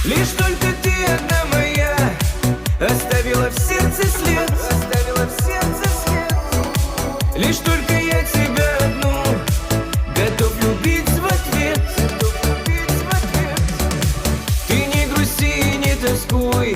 Лишь только ты одна моя оставила в сердце след, оставила в сердце след. Лишь только я тебя одну готов любить в ответ, готов любить в ответ. Ты не грусти, не тоскуй,